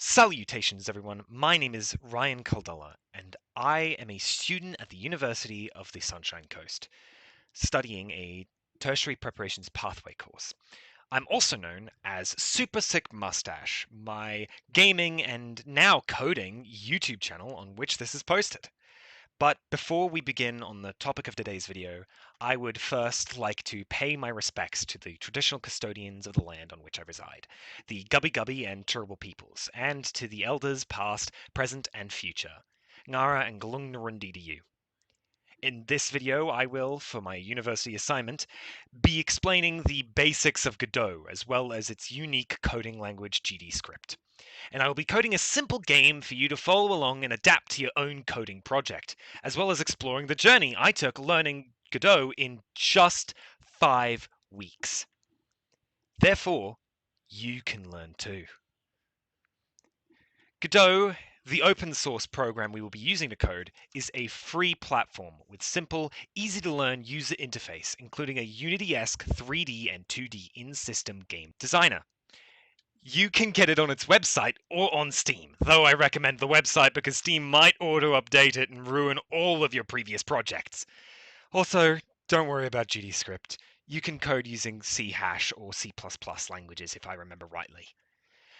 Salutations, everyone. My name is Ryan Caldulla, and I am a student at the University of the Sunshine Coast, studying a tertiary preparations pathway course. I'm also known as Super Sick Mustache, my gaming and now coding YouTube channel on which this is posted. But before we begin on the topic of today's video, I would first like to pay my respects to the traditional custodians of the land on which I reside, the Gubbi Gubbi and Turrbal peoples, and to the elders past, present, and future. Ngara and Galung Narundi to you. In this video, I will, for my university assignment, be explaining the basics of Godot, as well as its unique coding language GDScript. And I will be coding a simple game for you to follow along and adapt to your own coding project, as well as exploring the journey I took learning Godot in just 5 weeks. Therefore, you can learn too. Godot, the open source program we will be using to code, is a free platform with simple, easy to learn user interface, including a Unity-esque 3D and 2D in-system game designer. You can get it on its website or on Steam, though I recommend the website because Steam might auto-update it and ruin all of your previous projects. Also, don't worry about GDScript. You can code using C# or C++ languages if I remember rightly.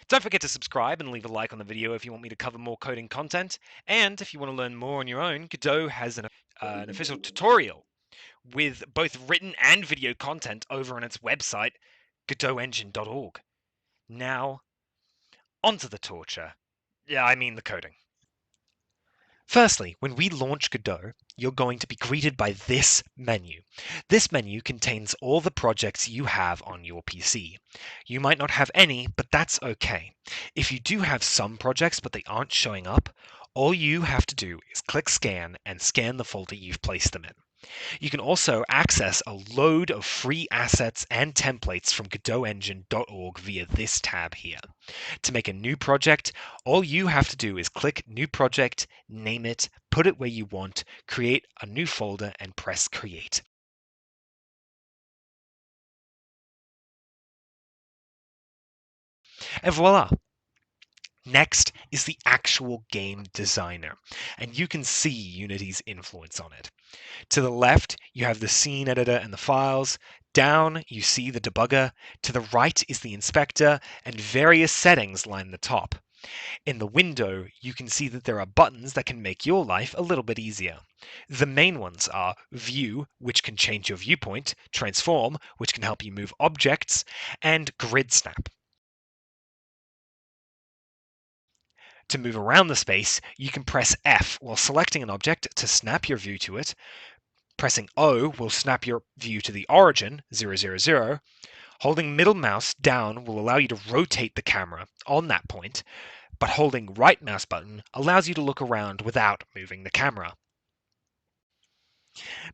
Don't forget to subscribe and leave a like on the video if you want me to cover more coding content, and if you want to learn more on your own, Godot has an official tutorial with both written and video content over on its website, godotengine.org. Now, onto the torture. Yeah, I mean the coding. Firstly, when we launch Godot, you're going to be greeted by this menu. This menu contains all the projects you have on your PC. You might not have any, but that's okay. If you do have some projects but they aren't showing up, all you have to do is click Scan and scan the folder you've placed them in. You can also access a load of free assets and templates from godotengine.org via this tab here. To make a new project, all you have to do is click New Project, name it, put it where you want, create a new folder, and press Create. And voila! Next is the actual game designer, and you can see Unity's influence on it. To the left, you have the scene editor and the files. Down, you see the debugger. To the right is the inspector, and various settings line the top. In the window, you can see that there are buttons that can make your life a little bit easier. The main ones are View, which can change your viewpoint, Transform, which can help you move objects, and Grid Snap. To move around the space, you can press F while selecting an object to snap your view to it. Pressing O will snap your view to the origin, 000. Holding middle mouse down will allow you to rotate the camera on that point, but holding right mouse button allows you to look around without moving the camera.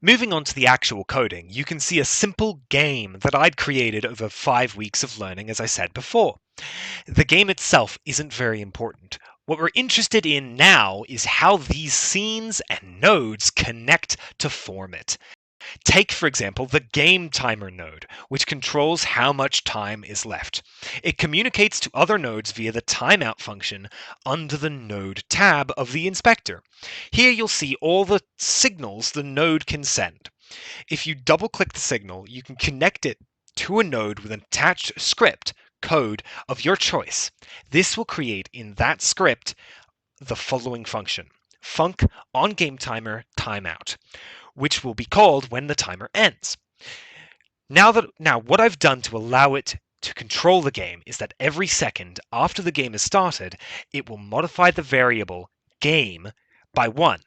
Moving on to the actual coding, you can see a simple game that I'd created over 5 weeks of learning, as I said before. The game itself isn't very important. What we're interested in now is how these scenes and nodes connect to form it. Take, for example, the game timer node, which controls how much time is left. It communicates to other nodes via the timeout function under the node tab of the inspector. Here you'll see all the signals the node can send. If you double-click the signal, you can connect it to a node with an attached script code of your choice. This will create in that script the following function: func onGameTimer timeout, which will be called when the timer ends. Now what I've done to allow it to control the game is that every second after the game is started, it will modify the variable game by 1,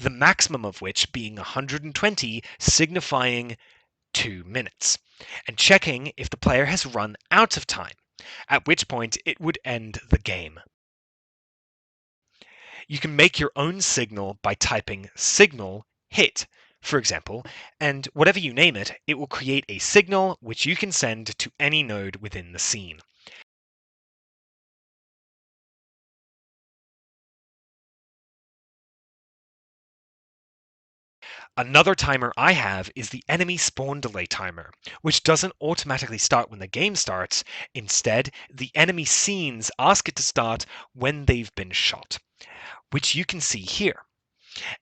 the maximum of which being 120, signifying 2 minutes, and checking if the player has run out of time, at which point it would end the game. You can make your own signal by typing signal hit, for example, and whatever you name it, it will create a signal which you can send to any node within the scene. Another timer I have is the enemy spawn delay timer, which doesn't automatically start when the game starts. Instead, the enemy scenes ask it to start when they've been shot, which you can see here.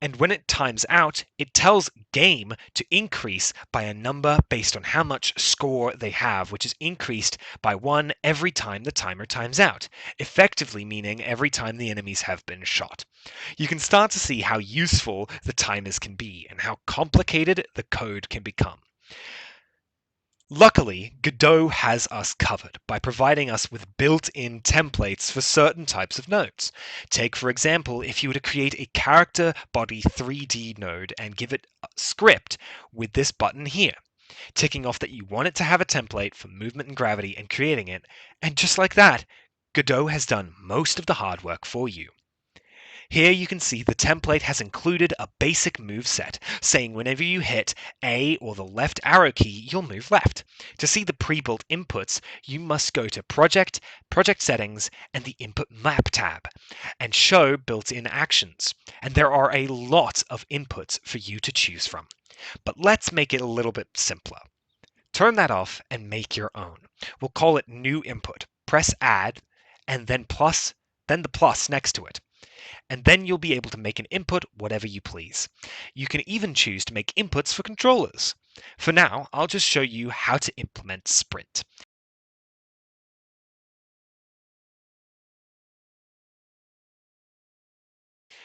And when it times out, it tells game to increase by a number based on how much score they have, which is increased by 1 every time the timer times out, effectively meaning every time the enemies have been shot. You can start to see how useful the timers can be and how complicated the code can become. Luckily, Godot has us covered by providing us with built-in templates for certain types of nodes. Take, for example, if you were to create a character body 3D node and give it a script with this button here, ticking off that you want it to have a template for movement and gravity and creating it, and just like that, Godot has done most of the hard work for you. Here you can see the template has included a basic move set, saying whenever you hit A or the left arrow key, you'll move left. To see the pre-built inputs, you must go to Project, Project Settings, and the Input Map tab, and show built-in actions. And there are a lot of inputs for you to choose from. But let's make it a little bit simpler. Turn that off and make your own. We'll call it New Input. Press Add, and then the plus next to it. And then you'll be able to make an input whatever you please. You can even choose to make inputs for controllers. For now, I'll just show you how to implement Sprint.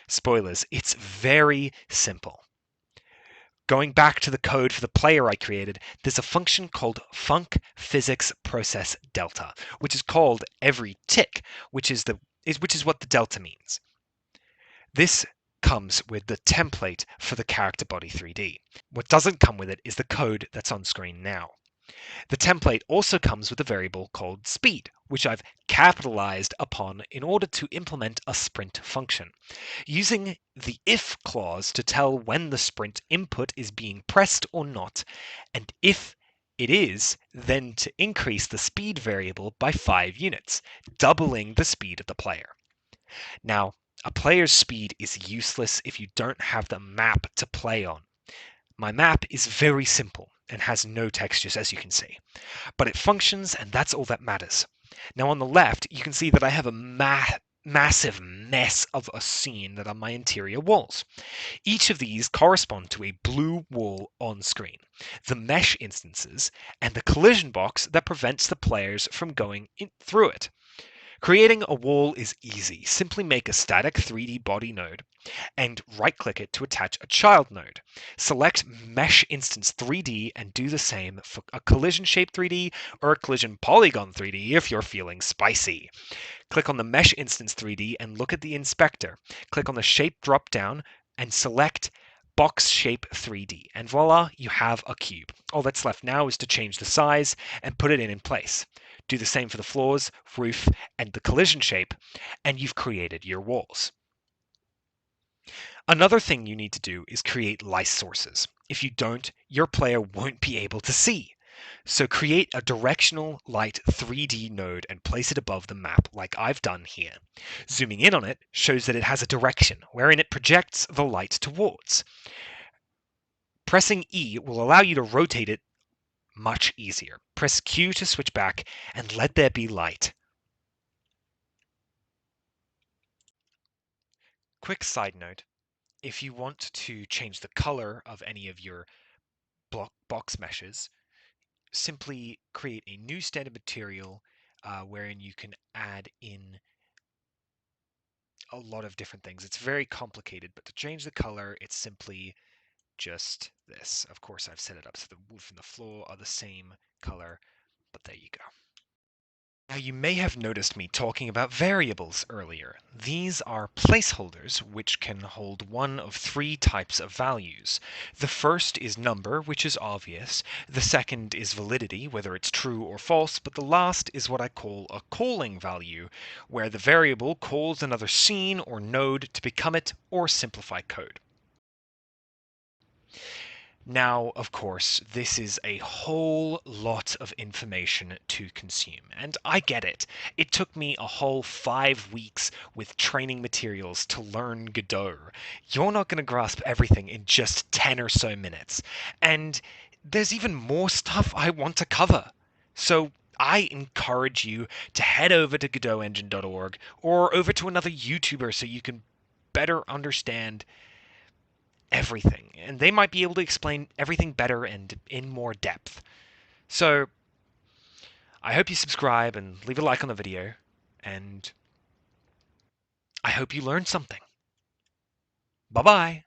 Spoilers, it's very simple. Going back to the code for the player I created, there's a function called funcPhysicsProcessDelta, which is called every tick, which is what the delta means. This comes with the template for the character body 3D. What doesn't come with it is the code that's on screen now. The template also comes with a variable called speed, which I've capitalized upon in order to implement a sprint function, using the if clause to tell when the sprint input is being pressed or not, and if it is, then to increase the speed variable by 5 units, doubling the speed of the player. Now, a player's speed is useless if you don't have the map to play on. My map is very simple and has no textures, as you can see, but it functions, and that's all that matters. Now on the left, you can see that I have a massive mess of a scene that are my interior walls. Each of these correspond to a blue wall on screen, the mesh instances, and the collision box that prevents the players from going through it. Creating a wall is easy. Simply make a static 3D body node and right-click it to attach a child node. Select Mesh Instance 3D and do the same for a collision shape 3D or a collision polygon 3D if you're feeling spicy. Click on the Mesh Instance 3D and look at the inspector. Click on the Shape drop-down and select Box Shape 3D, and voila, you have a cube. All that's left now is to change the size and put it in place. Do the same for the floors, roof, and the collision shape, and you've created your walls. Another thing you need to do is create light sources. If you don't, your player won't be able to see. So create a directional light 3D node and place it above the map like I've done here. Zooming in on it shows that it has a direction wherein it projects the light towards. Pressing E will allow you to rotate it much easier. Press Q to switch back and let there be light. Quick side note, if you want to change the color of any of your box meshes, simply create a new standard material wherein you can add in a lot of different things. It's very complicated, but to change the color, it's simply just this. Of course, I've set it up so the roof and the floor are the same color, but there you go. Now you may have noticed me talking about variables earlier. These are placeholders which can hold one of 3 types of values. The first is number, which is obvious. The second is validity, whether it's true or false, but the last is what I call a calling value, where the variable calls another scene or node to become it or simplify code. Now, of course, this is a whole lot of information to consume, and I get it. It took me a whole 5 weeks with training materials to learn Godot. You're not going to grasp everything in just 10 or so minutes, and there's even more stuff I want to cover. So I encourage you to head over to GodotEngine.org or over to another YouTuber so you can better understand everything, and they might be able to explain everything better and in more depth. So, I hope you subscribe and leave a like on the video, and I hope you learned something. Bye bye!